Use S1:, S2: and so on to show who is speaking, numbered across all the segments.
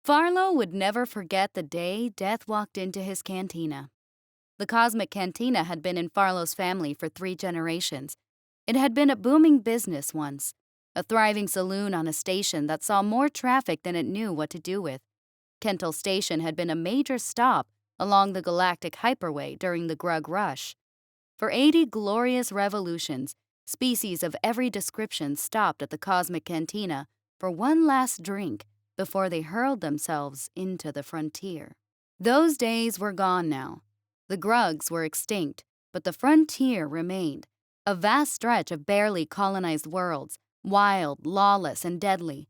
S1: Farlow would never forget the day Death walked into his cantina. The Cosmic Cantina had been in Farlow's family for 3 generations. It had been a booming business once, a thriving saloon on a station that saw more traffic than it knew what to do with. Kentel Station had been a major stop along the Galactic Hyperway during the Grug Rush. For 80 glorious revolutions, species of every description stopped at the Cosmic Cantina for one last drink before they hurled themselves into the frontier. Those days were gone now. The Grugs were extinct, but the frontier remained, a vast stretch of barely colonized worlds, wild, lawless, and deadly.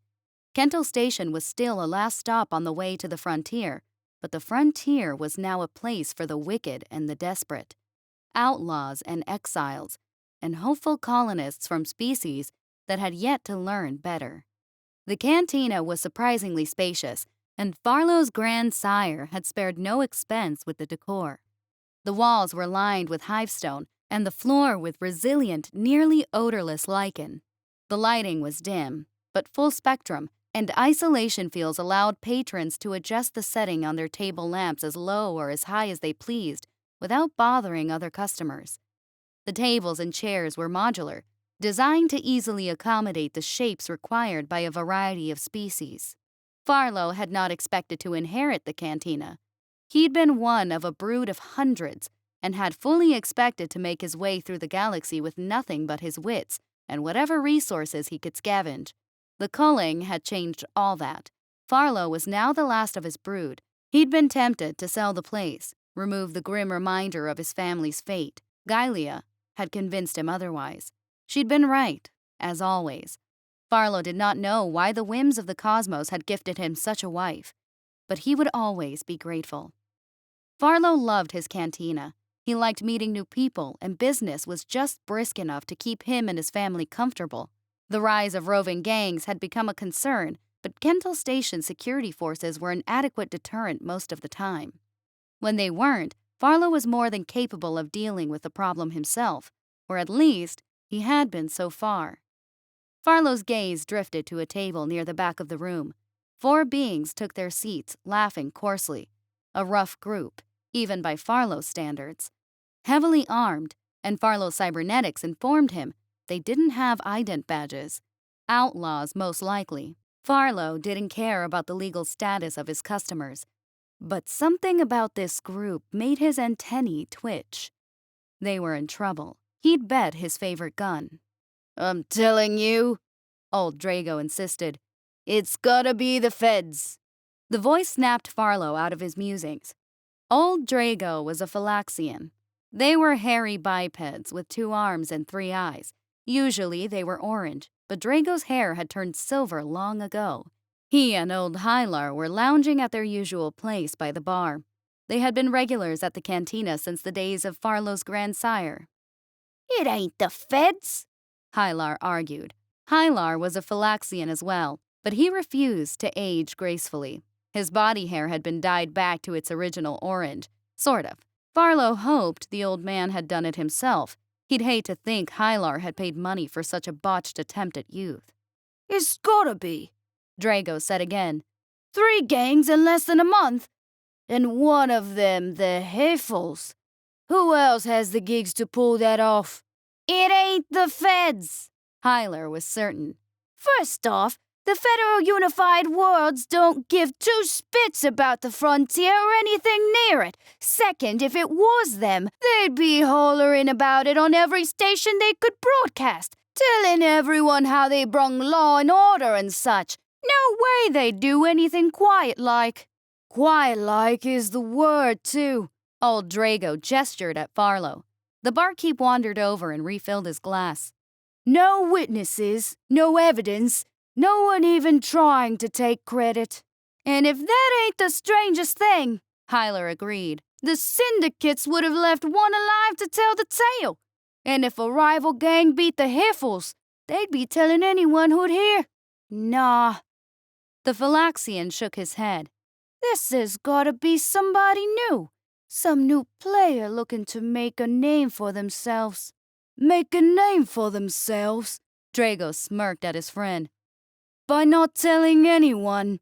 S1: Kentel Station was still a last stop on the way to the frontier, but the frontier was now a place for the wicked and the desperate, outlaws and exiles, and hopeful colonists from species that had yet to learn better. The cantina was surprisingly spacious, and Farlow's grandsire had spared no expense with the decor. The walls were lined with hivestone, and the floor with resilient, nearly odorless lichen. The lighting was dim, but full spectrum, and isolation fields allowed patrons to adjust the setting on their table lamps as low or as high as they pleased, without bothering other customers. The tables and chairs were modular, designed to easily accommodate the shapes required by a variety of species. Farlow had not expected to inherit the cantina. He'd been one of a brood of hundreds and had fully expected to make his way through the galaxy with nothing but his wits and whatever resources he could scavenge. The culling had changed all that. Farlow was now the last of his brood. He'd been tempted to sell the place, remove the grim reminder of his family's fate. Gylia had convinced him otherwise. She'd been right, as always. Farlow did not know why the whims of the cosmos had gifted him such a wife, but he would always be grateful. Farlow loved his cantina. He liked meeting new people, and business was just brisk enough to keep him and his family comfortable. The rise of roving gangs had become a concern, but Kentel Station security forces were an adequate deterrent most of the time. When they weren't, Farlow was more than capable of dealing with the problem himself, or at least he had been so far. Farlow's gaze drifted to a table near the back of the room. 4 beings took their seats, laughing coarsely. A rough group, even by Farlow's standards. Heavily armed, and Farlow's cybernetics informed him they didn't have ident badges. Outlaws, most likely. Farlow didn't care about the legal status of his customers, but something about this group made his antennae twitch. They were in trouble. He'd bet his favorite gun. "I'm telling you," old Drago insisted, "it's gotta be the feds." The voice snapped Farlow out of his musings. Old Drago was a Phylaxian. They were hairy bipeds with 2 arms and 3 eyes. Usually they were orange, but Drago's hair had turned silver long ago. He and old Hylar were lounging at their usual place by the bar. They had been regulars at the cantina since the days of Farlow's grandsire.
S2: "It ain't the feds,"
S1: Hylar argued. Hylar was a Phylaxian as well, but he refused to age gracefully. His body hair had been dyed back to its original orange, sort of. Farlow hoped the old man had done it himself. He'd hate to think Hylar had paid money for such a botched attempt at youth.
S2: "It's gotta be,"
S1: Drago said again.
S2: 3 gangs in less than a month, and one of them the Heifels. Who else has the gigs to pull that off?" "It ain't the feds,"
S1: Hylar was certain.
S2: "First off, the Federal Unified Worlds don't give 2 spits about the frontier or anything near it. Second, if it was them, they'd be hollering about it on every station they could broadcast, telling everyone how they brung law and order and such. No way they'd do anything quiet-like." "Quiet-like is the word, too."
S1: Old Drago gestured at Farlow. The barkeep wandered over and refilled his glass.
S2: "No witnesses, no evidence, no one even trying to take credit. And if that ain't the strangest thing,"
S1: Hylar agreed,
S2: "the syndicates would have left one alive to tell the tale. And if a rival gang beat the Heifels, they'd be telling anyone who'd hear. Nah."
S1: The Phylaxian shook his head.
S2: "This has gotta be somebody new. Some new player looking to make a name for themselves." "Make a name for themselves?"
S1: Drago smirked at his friend.
S2: "By not telling anyone."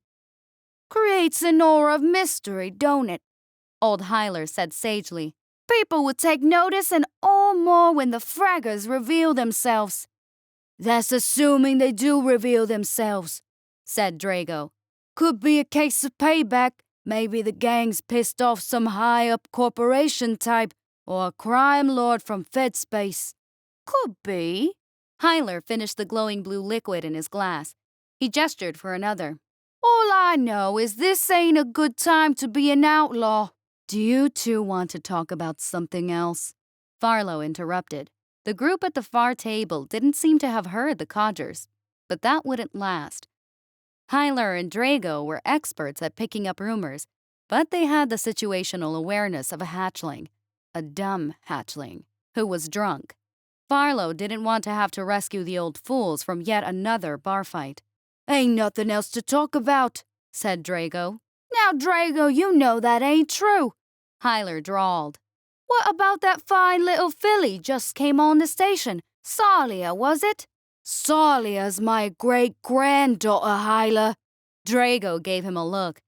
S2: Creates an aura of mystery, don't it?
S1: Old Hyler said sagely.
S2: People would take notice and all more when the fraggers reveal themselves. That's assuming they do reveal themselves,
S1: said Drago.
S2: Could be a case of payback. Maybe the gang's pissed off some high-up corporation type or a crime lord from FedSpace. Could be.
S1: Hyler finished the glowing blue liquid in his glass. He gestured for another.
S2: All I know is this ain't a good time to be an outlaw.
S1: Do you two want to talk about something else? Farlow interrupted. The group at the far table didn't seem to have heard the codgers, but that wouldn't last. Hyler and Drago were experts at picking up rumors, but they had the situational awareness of a hatchling, a dumb hatchling, who was drunk. Farlow didn't want to have to rescue the old fools from yet another bar fight.
S2: Ain't nothing else to talk about,
S1: said Drago.
S2: Now, Drago, you know that ain't true,
S1: Hyler drawled.
S2: What about that fine little filly just came on the station? Salia, was it? Salia's my great-granddaughter, Hyler.
S1: Drago gave him a look.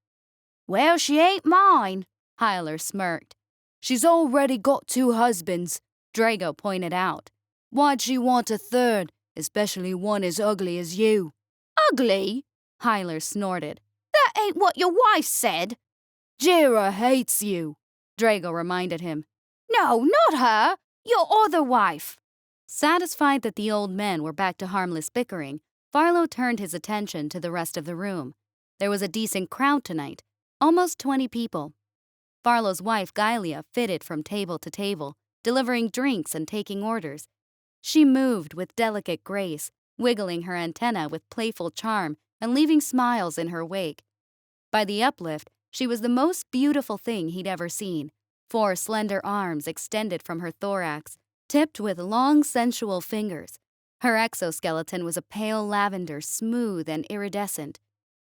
S2: Well, she ain't mine,
S1: Hyler smirked.
S2: She's already got 2 husbands,
S1: Drago pointed out.
S2: Why'd she want a third, especially one as ugly as you? Ugly?
S1: Hyler snorted.
S2: That ain't what your wife said. Jira hates you,
S1: Drago reminded him.
S2: No, not her. Your other wife.
S1: Satisfied that the old men were back to harmless bickering, Farlow turned his attention to the rest of the room. There was a decent crowd tonight, almost 20 people. Farlow's wife, Gailia, fitted from table to table, delivering drinks and taking orders. She moved with delicate grace, wiggling her antenna with playful charm and leaving smiles in her wake. By the uplift, she was the most beautiful thing he'd ever seen. 4 slender arms extended from her thorax, tipped with long, sensual fingers. Her exoskeleton was a pale lavender, smooth and iridescent.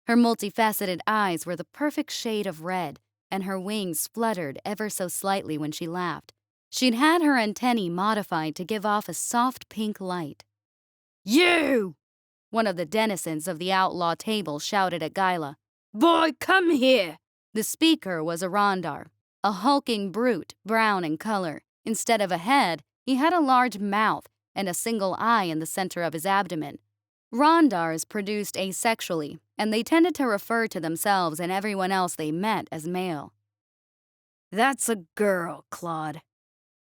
S1: Her multifaceted eyes were the perfect shade of red, and her wings fluttered ever so slightly when she laughed. She'd had her antennae modified to give off a soft pink light.
S2: You!
S1: One of the denizens of the outlaw table shouted at Gila.
S2: Boy, come here!
S1: The speaker was a Rondar, a hulking brute, brown in color. Instead of a head, he had a large mouth and a single eye in the center of his abdomen. Rondars produced asexually, and they tended to refer to themselves and everyone else they met as male.
S2: That's a girl, Claude,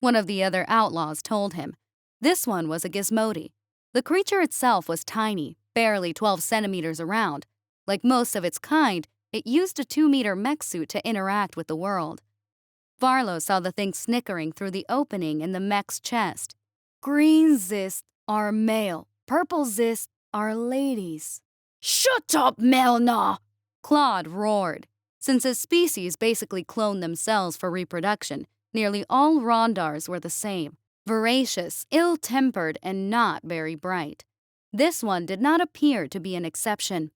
S1: one of the other outlaws told him. This one was a Gizmodi. The creature itself was tiny, barely 12 centimeters around. Like most of its kind, it used a 2-meter mech suit to interact with the world. Farlow saw the thing snickering through the opening in the mech's chest.
S2: Green Zist are male, purple Zist are ladies. Shut up, Melna!
S1: Claude roared. Since his species basically cloned themselves for reproduction, nearly all Rondars were the same. Voracious, ill-tempered, and not very bright. This one did not appear to be an exception.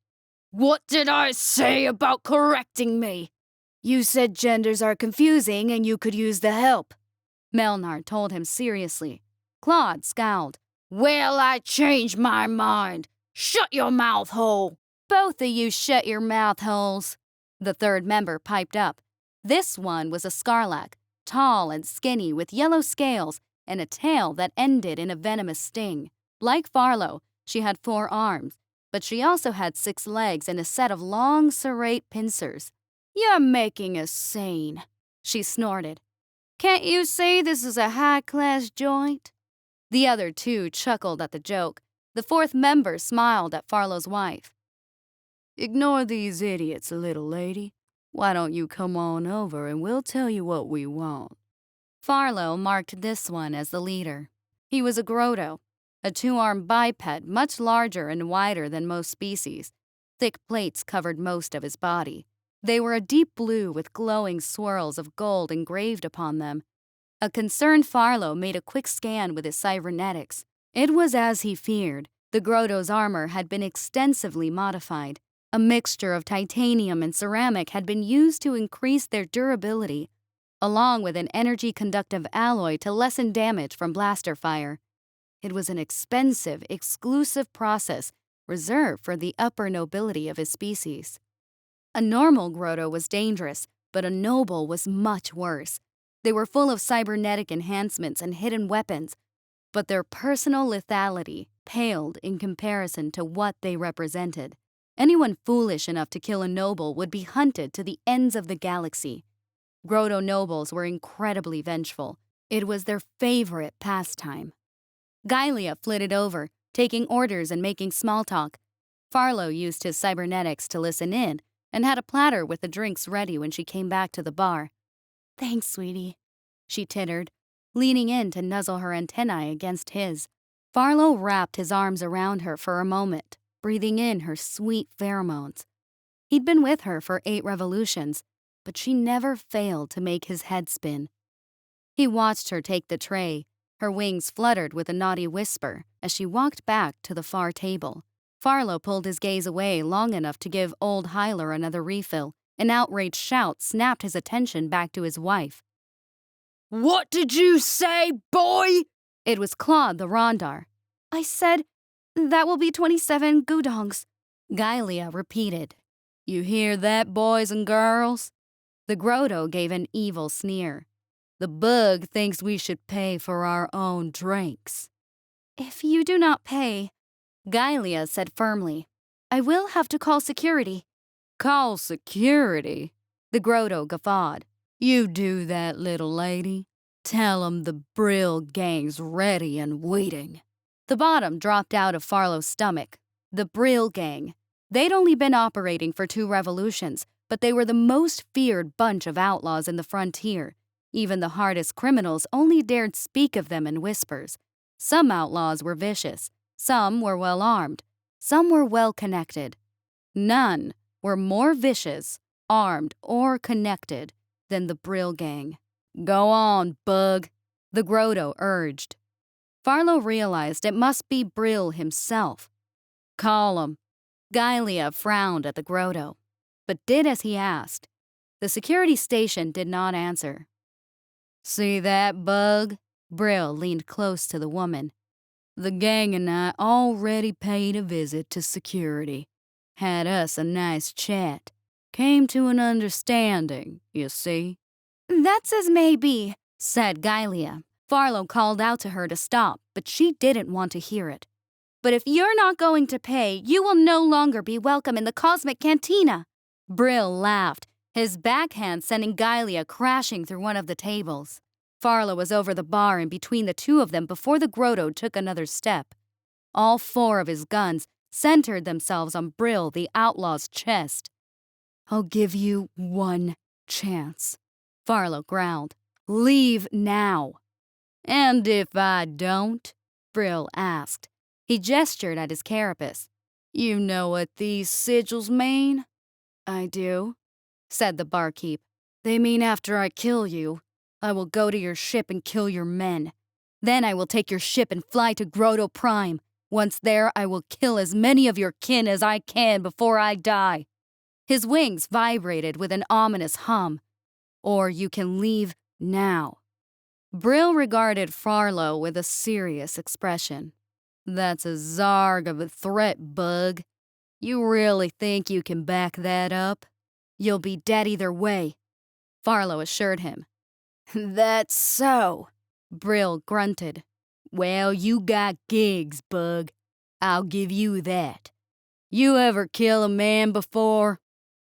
S2: What did I say about correcting me? You said genders are confusing and you could use the help,
S1: Melnar told him seriously. Claude scowled.
S2: Well, I changed my mind. Shut your mouth hole.
S1: Both of you shut your mouth holes, the third member piped up. This one was a Scarlac, tall and skinny with yellow scales and a tail that ended in a venomous sting. Like Farlow, she had 4 arms, but she also had 6 legs and a set of long, serrate pincers.
S2: You're making a scene, she snorted. Can't you see this is a high-class joint?
S1: The other 2 chuckled at the joke. The 4th member smiled at Farlow's wife.
S2: Ignore these idiots, little lady. Why don't you come on over and we'll tell you what we want.
S1: Farlow marked this one as the leader. He was a grotto, a 2-armed biped much larger and wider than most species. Thick plates covered most of his body. They were a deep blue with glowing swirls of gold engraved upon them. A concerned Farlow made a quick scan with his cybernetics. It was as he feared. The grotto's armor had been extensively modified. A mixture of titanium and ceramic had been used to increase their durability, along with an energy-conductive alloy to lessen damage from blaster fire. It was an expensive, exclusive process reserved for the upper nobility of his species. A normal Grotto was dangerous, but a noble was much worse. They were full of cybernetic enhancements and hidden weapons, but their personal lethality paled in comparison to what they represented. Anyone foolish enough to kill a noble would be hunted to the ends of the galaxy. Grotto nobles were incredibly vengeful. It was their favorite pastime. Gailia flitted over, taking orders and making small talk. Farlow used his cybernetics to listen in and had a platter with the drinks ready when she came back to the bar.
S2: Thanks, sweetie,
S1: she tittered, leaning in to nuzzle her antennae against his. Farlow wrapped his arms around her for a moment, breathing in her sweet pheromones. He'd been with her for 8 revolutions, but she never failed to make his head spin. He watched her take the tray. Her wings fluttered with a naughty whisper as she walked back to the far table. Farlow pulled his gaze away long enough to give old Hyler another refill. An outraged shout snapped his attention back to his wife.
S3: "What did you say, boy?"
S1: It was Claude the Rondar.
S2: I said, that will be 27 gudongs,
S1: Gailia repeated. You hear that, boys and girls? The Grotto gave an evil sneer. The bug thinks we should pay for our own drinks.
S2: If you do not pay,
S1: Gailia said firmly,
S2: I will have to call security.
S1: Call security? The Grotto guffawed. You do that, little lady. Tell 'em the Brill gang's ready and waiting. The bottom dropped out of Farlow's stomach. The Brill gang. They'd only been operating for 2 revolutions, but they were the most feared bunch of outlaws in the frontier. Even the hardest criminals only dared speak of them in whispers. Some outlaws were vicious. Some were well armed. Some were well connected. None were more vicious, armed, or connected than the Brill gang. Go on, bug, the Grotto urged. Farlow realized it must be Brill himself. Call him. Gailia frowned at the Grotto, but did as he asked. The security station did not answer. See that, bug? Brill leaned close to the woman. The gang and I already paid a visit to security. Had us a nice chat. Came to an understanding, you see.
S2: That's as may be,
S1: said Gailia. Farlow called out to her to stop, but she didn't want to hear it.
S2: But if you're not going to pay, you will no longer be welcome in the Cosmic Cantina.
S1: Brill laughed, his backhand sending Gailia crashing through one of the tables. Farlow was over the bar and between the two of them before the Grotto took another step. All 4 of his guns centered themselves on Brill, the outlaw's chest. I'll give you 1 chance, Farlow growled. Leave now. And if I don't? Brill asked. He gestured at his carapace. You know what these sigils mean? I do, said the barkeep. They mean after I kill you, I will go to your ship and kill your men. Then I will take your ship and fly to Grotto Prime. Once there, I will kill as many of your kin as I can before I die. His wings vibrated with an ominous hum. Or you can leave now. Brill regarded Farlow with a serious expression. That's a zarg of a threat, bug. You really think you can back that up? You'll be dead either way, Farlow assured him. That's so, Brill grunted. Well, you got gigs, bug. I'll give you that. You ever kill a man before?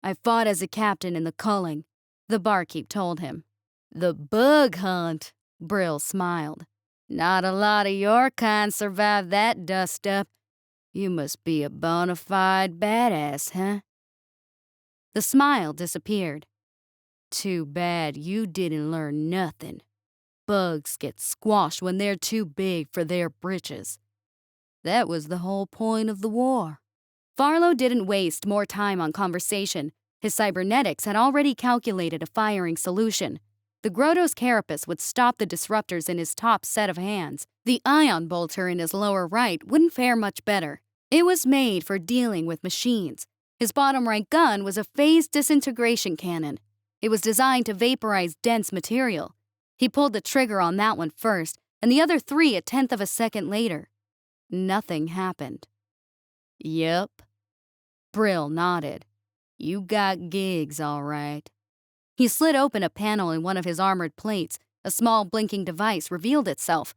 S1: I fought as a captain in the culling, the barkeep told him. The bug hunt, Brill smiled. Not a lot of your kind survived that dust-up. You must be a bona fide badass, huh? The smile disappeared. Too bad you didn't learn nothing. Bugs get squashed when they're too big for their britches. That was the whole point of the war. Farlow didn't waste more time on conversation. His cybernetics had already calculated a firing solution. The Grotto's carapace would stop the disruptors in his top set of hands. The ion bolter in his lower right wouldn't fare much better. It was made for dealing with machines. His bottom right gun was a phased disintegration cannon. It was designed to vaporize dense material. He pulled the trigger on that one first, and the other 3 a tenth of a second later. Nothing happened. Yep. Brill nodded. You got gigs, all right. He slid open a panel in one of his armored plates. A small blinking device revealed itself.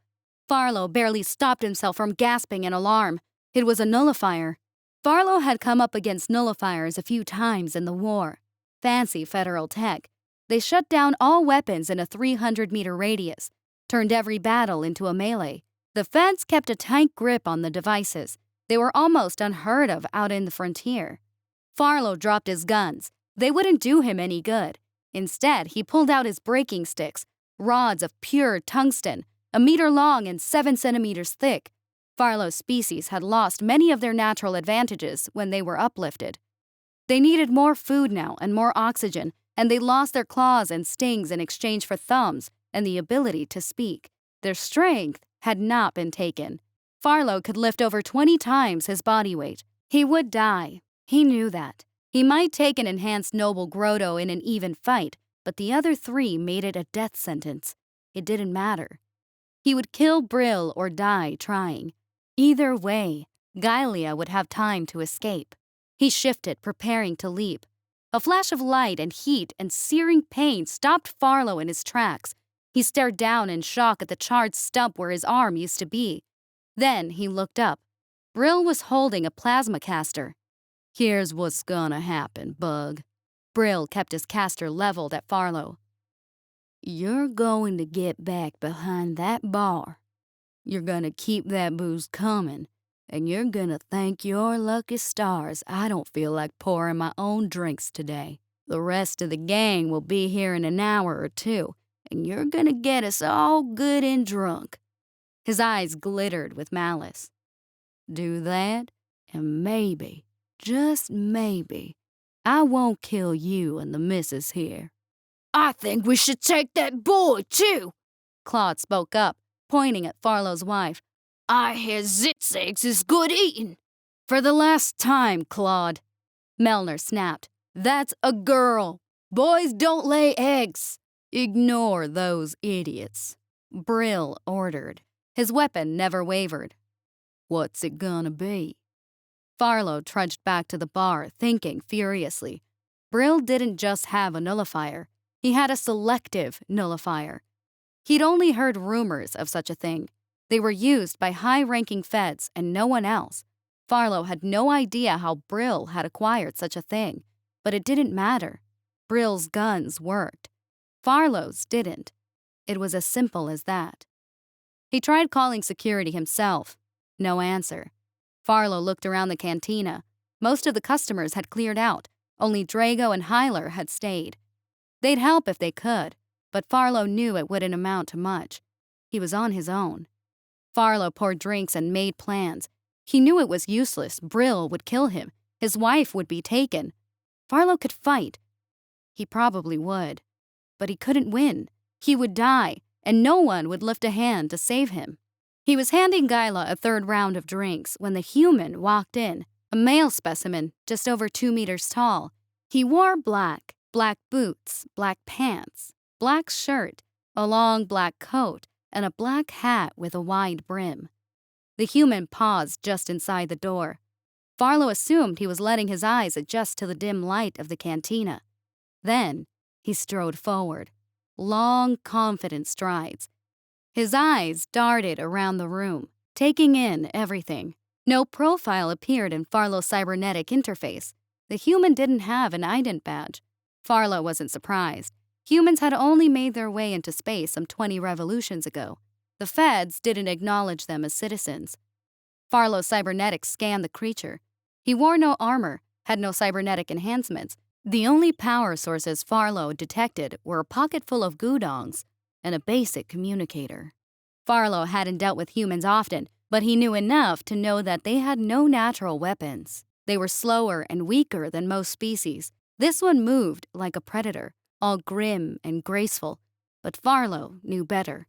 S1: Farlow barely stopped himself from gasping in alarm. It was a nullifier. Farlow had come up against nullifiers a few times in the war. Fancy federal tech. They shut down all weapons in a 300-meter radius, turned every battle into a melee. The feds kept a tight grip on the devices. They were almost unheard of out in the frontier. Farlow dropped his guns. They wouldn't do him any good. Instead, he pulled out his braking sticks, rods of pure tungsten, a meter long and 7 centimeters thick. Farlow's species had lost many of their natural advantages when they were uplifted. They needed more food now and more oxygen, and they lost their claws and stings in exchange for thumbs and the ability to speak. Their strength had not been taken. Farlow could lift over 20 times his body weight. He would die. He knew that. He might take an enhanced Noble Grotto in an even fight, but the other 3 made it a death sentence. It didn't matter. He would kill Brill or die trying. Either way, Gylea would have time to escape. He shifted, preparing to leap. A flash of light and heat and searing pain stopped Farlow in his tracks. He stared down in shock at the charred stump where his arm used to be. Then he looked up. Brill was holding a plasma caster. Here's what's gonna happen, Bug. Brill kept his caster leveled at Farlow. You're going to get back behind that bar. You're gonna keep that booze coming, and you're gonna thank your lucky stars I don't feel like pouring my own drinks today. The rest of the gang will be here in an hour or 2, and you're gonna get us all good and drunk. His eyes glittered with malice. Do that, and maybe, just maybe, I won't kill you and the missus here.
S3: I think we should take that boy, too,
S1: Claude spoke up, pointing at Farlow's wife.
S3: I hear zigzags is good eating.
S1: For the last time, Claude, Melner snapped. That's a girl. Boys don't lay eggs. Ignore those idiots. Brill ordered. His weapon never wavered. What's it gonna be? Farlow trudged back to the bar, thinking furiously. Brill didn't just have a nullifier. He had a selective nullifier. He'd only heard rumors of such a thing. They were used by high-ranking feds and no one else. Farlow had no idea how Brill had acquired such a thing, but it didn't matter. Brill's guns worked. Farlow's didn't. It was as simple as that. He tried calling security himself. No answer. Farlow looked around the cantina. Most of the customers had cleared out. Only Drago and Hyler had stayed. They'd help if they could, but Farlow knew it wouldn't amount to much. He was on his own. Farlow poured drinks and made plans. He knew it was useless. Brill would kill him. His wife would be taken. Farlow could fight. He probably would. But he couldn't win. He would die, and no one would lift a hand to save him. He was handing Gylea a 3rd round of drinks when the human walked in, a male specimen just over 2 meters tall. He wore black boots, black pants, black shirt, a long black coat, and a black hat with a wide brim. The human paused just inside the door. Farlow assumed he was letting his eyes adjust to the dim light of the cantina. Then he strode forward, long, confident strides. His eyes darted around the room, taking in everything. No profile appeared in Farlow's cybernetic interface. The human didn't have an ident badge. Farlow wasn't surprised. Humans had only made their way into space some 20 revolutions ago. The feds didn't acknowledge them as citizens. Farlow's cybernetics scanned the creature. He wore no armor, had no cybernetic enhancements. The only power sources Farlow detected were a pocket full of gudongs and a basic communicator. Farlow hadn't dealt with humans often, but he knew enough to know that they had no natural weapons. They were slower and weaker than most species. This one moved like a predator, all grim and graceful, but Farlow knew better.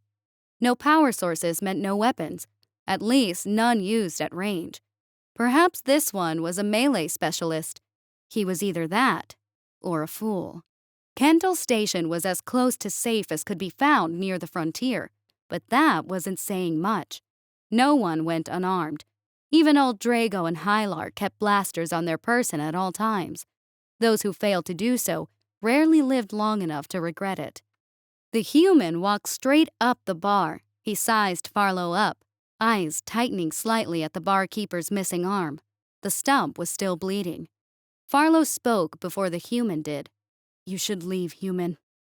S1: No power sources meant no weapons, at least none used at range. Perhaps this one was a melee specialist. He was either that or a fool. Kendall Station was as close to safe as could be found near the frontier, but that wasn't saying much. No one went unarmed. Even old Drago and Hylar kept blasters on their person at all times. Those who failed to do so rarely lived long enough to regret it. The human walked straight up the bar. He sized Farlow up, eyes tightening slightly at the barkeeper's missing arm. The stump was still bleeding. Farlow spoke before the human did. "You should leave, human.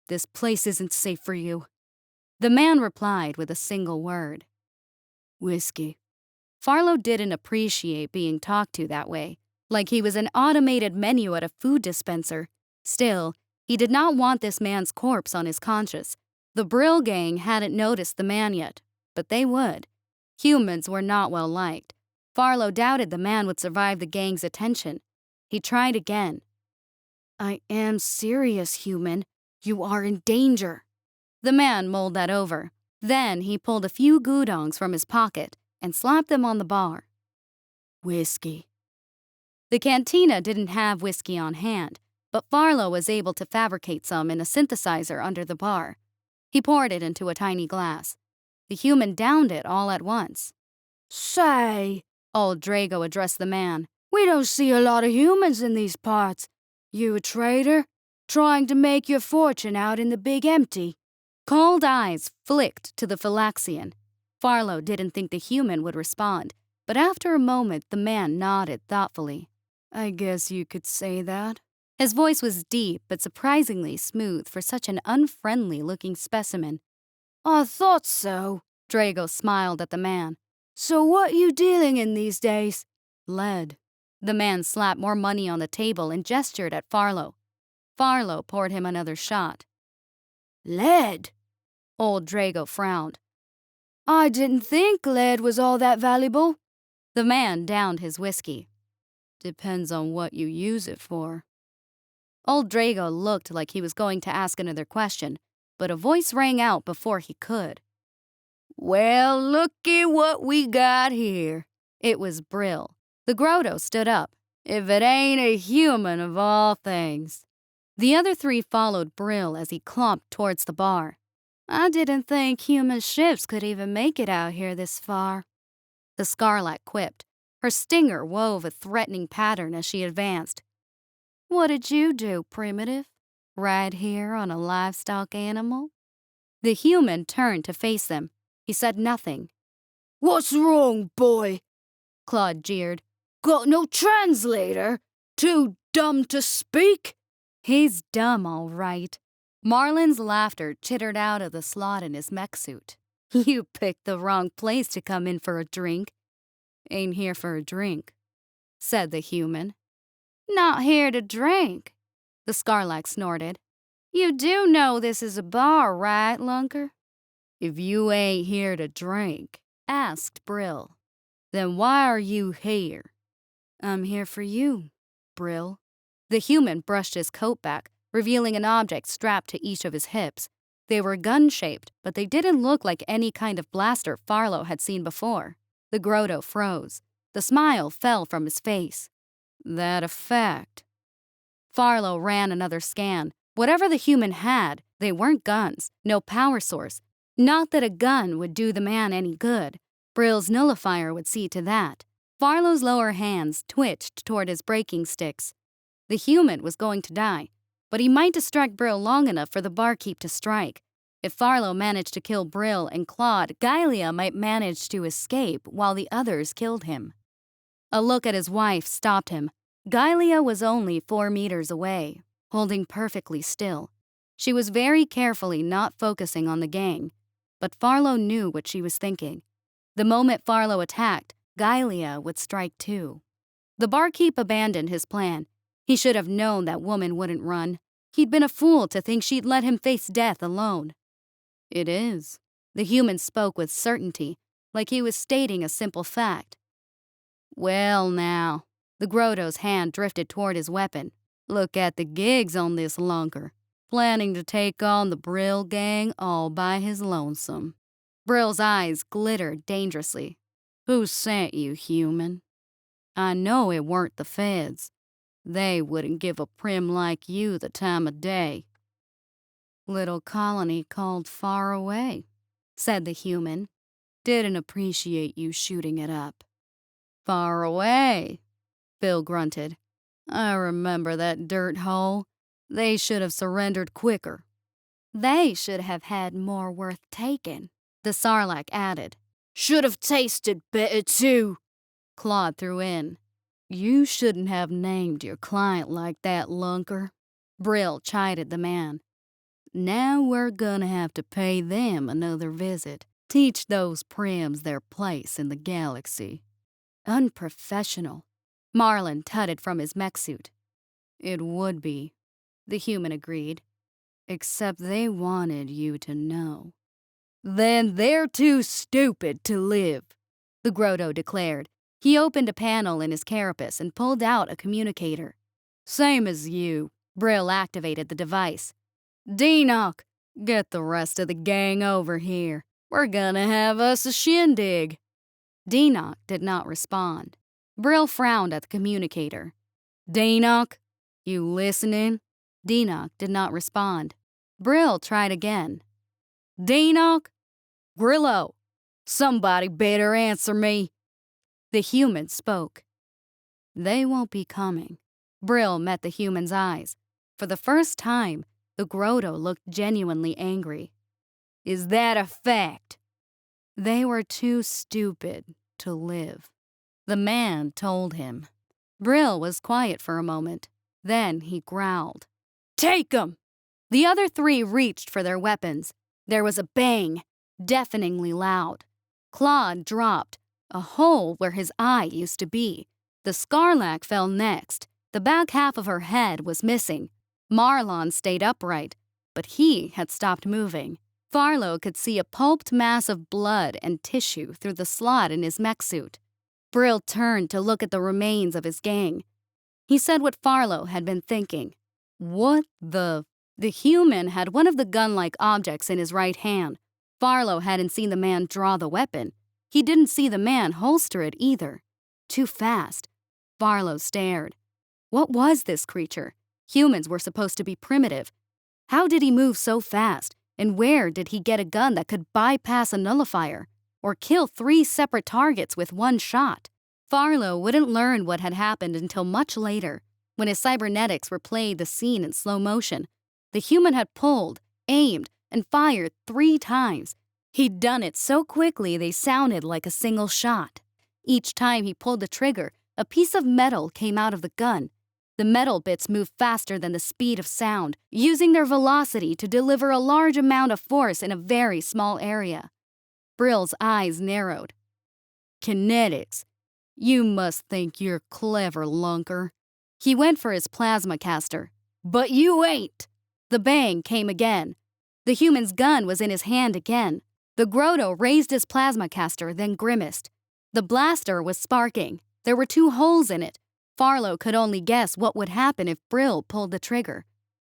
S1: This place isn't safe for you." The man replied with a single word. "Whiskey." Farlow didn't appreciate being talked to that way, like he was an automated menu at a food dispenser. Still, he did not want this man's corpse on his conscience. The Brill gang hadn't noticed the man yet, but they would. Humans were not well liked. Farlow doubted the man would survive the gang's attention. He tried again. "I am serious, human. You are in danger." The man mulled that over. Then he pulled a few gudongs from his pocket and slapped them on the bar. "Whiskey." The cantina didn't have whiskey on hand, but Farlow was able to fabricate some in a synthesizer under the bar. He poured it into a tiny glass. The human downed it all at once.
S2: "Say,"
S1: Old Drago addressed the man.
S2: "we don't see a lot of humans in these parts. You a trader? Trying to make your fortune out in the big empty?"
S1: Cold eyes flicked to the Phylaxian. Farlow didn't think the human would respond, but after a moment the man nodded thoughtfully.
S2: "I guess you could say that."
S1: His voice was deep but surprisingly smooth for such an unfriendly-looking specimen.
S2: "I thought so."
S1: Drago smiled at the man.
S2: "So what you dealing in these days?"
S1: "Lead." The man slapped more money on the table and gestured at Farlow. Farlow poured him another shot.
S2: "Lead?"
S1: Old Drago frowned.
S2: "I didn't think lead was all that valuable."
S1: The man downed his whiskey. "Depends on what you use it for." Old Drago looked like he was going to ask another question, but a voice rang out before he could.
S3: Well, looky what we got here.
S1: It was Brill. The Grotto stood up.
S3: If it ain't a human of all things.
S1: The other three followed Brill as he clomped towards the bar.
S2: "I didn't think human ships could even make it out here this far."
S1: The Scarlac quipped. Her stinger wove a threatening pattern as she advanced.
S2: "What did you do, Primitive? Ride here on a livestock animal?"
S1: The human turned to face them. He said nothing.
S3: What's wrong, boy?
S1: Claude jeered.
S3: Got no translator? Too dumb to speak?
S1: He's dumb, all right. Marlin's laughter chittered out of the slot in his mech suit. You picked the wrong place to come in for a drink. Ain't here for a drink, said the human.
S2: Not here to drink,
S1: the Scarlac snorted.
S2: You do know this is a bar, right, Lunker?
S3: If you ain't here to drink,
S1: asked Brill,
S3: then why are you here?
S2: I'm here for you, Brill.
S1: The human brushed his coat back, revealing an object strapped to each of his hips. They were gun-shaped, but they didn't look like any kind of blaster Farlow had seen before. The Grotto froze. The smile fell from his face.
S3: That a fact?
S1: Farlow ran another scan. Whatever the human had, they weren't guns, no power source. Not that a gun would do the man any good. Brill's nullifier would see to that. Farlow's lower hands twitched toward his braking sticks. The human was going to die, but he might distract Brill long enough for the barkeep to strike. If Farlow managed to kill Brill and Claude, Gylea might manage to escape while the others killed him. A look at his wife stopped him. Gylea was only 4 meters away, holding perfectly still. She was very carefully not focusing on the gang, but Farlow knew what she was thinking. The moment Farlow attacked, Gylea would strike too. The barkeep abandoned his plan. He should have known that woman wouldn't run. He'd been a fool to think she'd let him face death alone. It is. The human spoke with certainty, like he was stating a simple fact.
S3: Well now,
S1: the Grotto's hand drifted toward his weapon.
S3: Look at the gigs on this lunker. Planning to take on the Brill gang all by his lonesome.
S1: Brill's eyes glittered dangerously.
S3: Who sent you, human? I know it weren't the feds. They wouldn't give a prim like you the time of day.
S1: Little colony called Far Away, said the human.
S3: Didn't appreciate you shooting it up. Far Away, Bill grunted. I remember that dirt hole. They should have surrendered quicker.
S1: They should have had more worth taking, the Sarlacc added.
S2: Should have tasted better too,
S3: Claude threw in. You shouldn't have named your client like that, Lunker. Brill chided the man. Now we're gonna have to pay them another visit. Teach those Prims their place in the galaxy.
S1: Unprofessional, Marlin tutted from his mech suit.
S3: It would be, the human agreed. Except they wanted you to know.
S2: Then they're too stupid to live,
S1: the Grotto declared. He opened a panel in his carapace and pulled out a communicator.
S3: Same as you.
S1: Brill activated the device.
S3: Deenoch, get the rest of the gang over here. We're gonna have us a shindig.
S1: Deenoch did not respond. Brill frowned at the communicator.
S3: Deenoch, you listening?
S1: Deenoch did not respond. Brill tried again.
S3: Deenoch? Grillo, somebody better answer me.
S1: The human spoke.
S3: They won't be coming.
S1: Brill met the human's eyes. For the first time, the Grotto looked genuinely angry.
S3: Is that a fact?
S1: They were too stupid to live, the man told him. Brill was quiet for a moment. Then he growled.
S3: Take 'em!
S1: The other three reached for their weapons. There was a bang, deafeningly loud. Claude dropped, a hole where his eye used to be. The Sarlacc fell next. The back half of her head was missing. Marlon stayed upright, but he had stopped moving. Farlow could see a pulped mass of blood and tissue through the slot in his mech suit. Brill turned to look at the remains of his gang. He said what Farlow had been thinking.
S3: What the...
S1: The human had one of the gun-like objects in his right hand. Farlow hadn't seen the man draw the weapon. He didn't see the man holster it either. Too fast. Farlow stared. What was this creature? Humans were supposed to be primitive. How did he move so fast? And where did he get a gun that could bypass a nullifier? Or kill 3 separate targets with one shot? Farlow wouldn't learn what had happened until much later, when his cybernetics replayed the scene in slow motion. The human had pulled, aimed, and fired 3 times. He'd done it so quickly they sounded like a single shot. Each time he pulled the trigger, a piece of metal came out of the gun. The metal bits moved faster than the speed of sound, using their velocity to deliver a large amount of force in a very small area. Brill's eyes narrowed.
S3: Kinetics. You must think you're clever, Lunker.
S1: He went for his plasma caster.
S3: But you ain't!
S1: The bang came again. The human's gun was in his hand again. The Grotto raised his plasma caster, then grimaced. The blaster was sparking. There were 2 holes in it. Farlow could only guess what would happen if Brill pulled the trigger.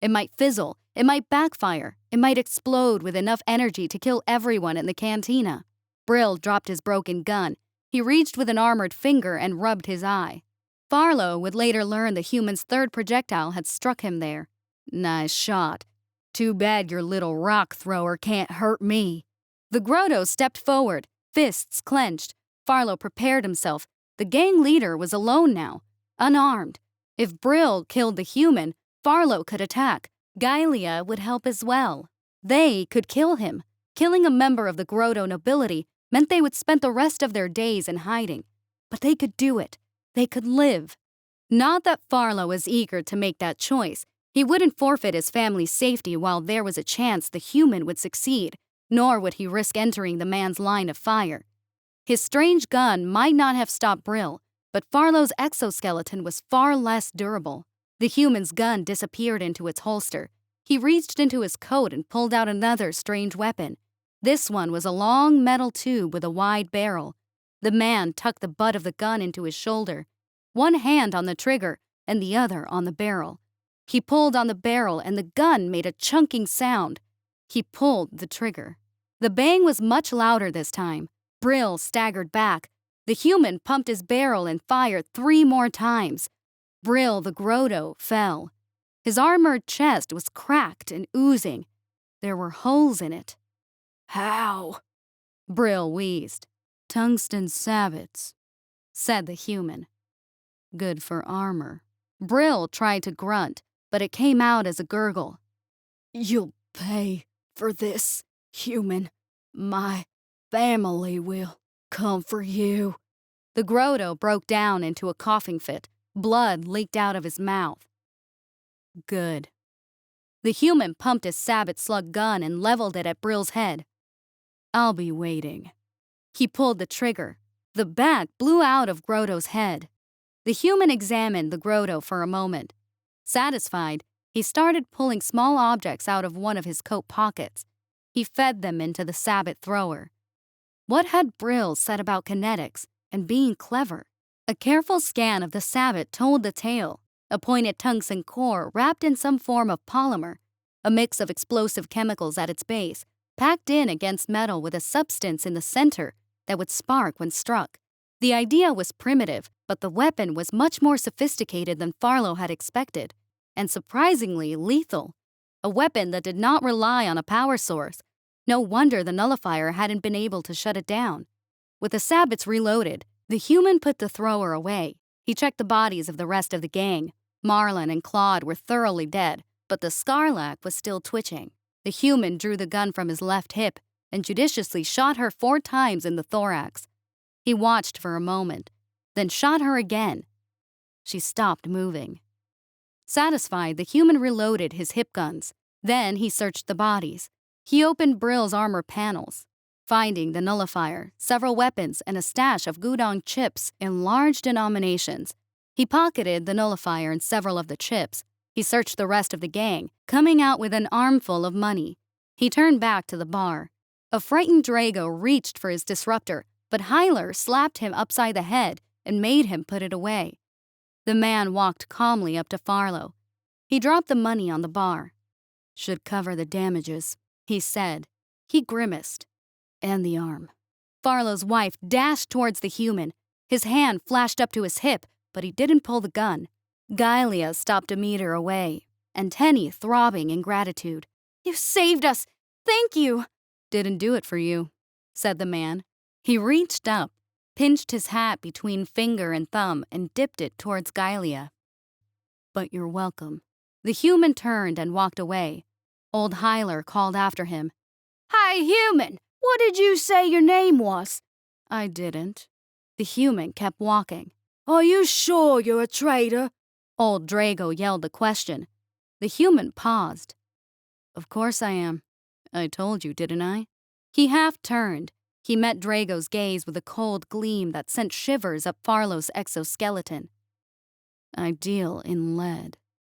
S1: It might fizzle, it might backfire, it might explode with enough energy to kill everyone in the cantina. Brill dropped his broken gun. He reached with an armored finger and rubbed his eye. Farlow would later learn the human's 3rd projectile had struck him there.
S3: Nice shot. Too bad your little rock thrower can't hurt me.
S1: The Grotto stepped forward, fists clenched. Farlow prepared himself. The gang leader was alone now, unarmed. If Brill killed the human, Farlow could attack. Gailia would help as well. They could kill him. Killing a member of the Grotto nobility meant they would spend the rest of their days in hiding. But they could do it. They could live. Not that Farlow was eager to make that choice. He wouldn't forfeit his family's safety while there was a chance the human would succeed, nor would he risk entering the man's line of fire. His strange gun might not have stopped Brill, but Farlow's exoskeleton was far less durable. The human's gun disappeared into its holster. He reached into his coat and pulled out another strange weapon. This one was a long metal tube with a wide barrel. The man tucked the butt of the gun into his shoulder, one hand on the trigger and the other on the barrel. He pulled on the barrel and the gun made a chunking sound. He pulled the trigger. The bang was much louder this time. Brill staggered back. The human pumped his barrel and fired 3 more times. Brill the Grotto fell. His armored chest was cracked and oozing. There were holes in it.
S3: How?
S1: Brill wheezed.
S3: Tungsten sabots,
S1: said the human.
S3: Good for armor.
S1: Brill tried to grunt, but it came out as a gurgle.
S3: You'll pay for this, human. My family will come for you.
S1: The Grotto broke down into a coughing fit. Blood leaked out of his mouth. Good. The human pumped his sabot slug gun and leveled it at Brill's head. I'll be waiting. He pulled the trigger. The bat blew out of Grotto's head. The human examined the Grotto for a moment. Satisfied, he started pulling small objects out of one of his coat pockets. He fed them into the sabot thrower. What had Brill said about kinetics and being clever? A careful scan of the sabot told the tale. A pointed tungsten core wrapped in some form of polymer, a mix of explosive chemicals at its base, packed in against metal with a substance in the center that would spark when struck. The idea was primitive, but the weapon was much more sophisticated than Farlow had expected, and surprisingly lethal. A weapon that did not rely on a power source. No wonder the nullifier hadn't been able to shut it down. With the sabots reloaded, the human put the thrower away. He checked the bodies of the rest of the gang. Marlin and Claude were thoroughly dead, but the Scarlac was still twitching. The human drew the gun from his left hip and judiciously shot her 4 times in the thorax. He watched for a moment, then shot her again. She stopped moving. Satisfied, the human reloaded his hip guns. Then he searched the bodies. He opened Brill's armor panels, finding the nullifier, several weapons, and a stash of Gudong chips in large denominations. He pocketed the nullifier and several of the chips. He searched the rest of the gang, coming out with an armful of money. He turned back to the bar. A frightened Drago reached for his disruptor, but Hyler slapped him upside the head and made him put it away. The man walked calmly up to Farlow. He dropped the money on the bar. Should cover the damages, he said. He grimaced. And the arm. Farlow's wife dashed towards the human. His hand flashed up to his hip, but he didn't pull the gun. Gailia stopped a meter away, and Tenny throbbing in gratitude.
S2: You saved us! Thank you!
S1: Didn't do it for you, said the man. He reached up, pinched his hat between finger and thumb, and dipped it towards Gailia. But you're welcome. The human turned and walked away. Old Hyler called after him.
S2: Hi, human! What did you say your name was?
S1: I didn't. The human kept walking.
S3: Are you sure you're a traitor?
S1: Old Drago yelled the question. The human paused. Of course I am. I told you, didn't I? He half turned. He met Drago's gaze with a cold gleam that sent shivers up Farlow's exoskeleton. I deal in lead.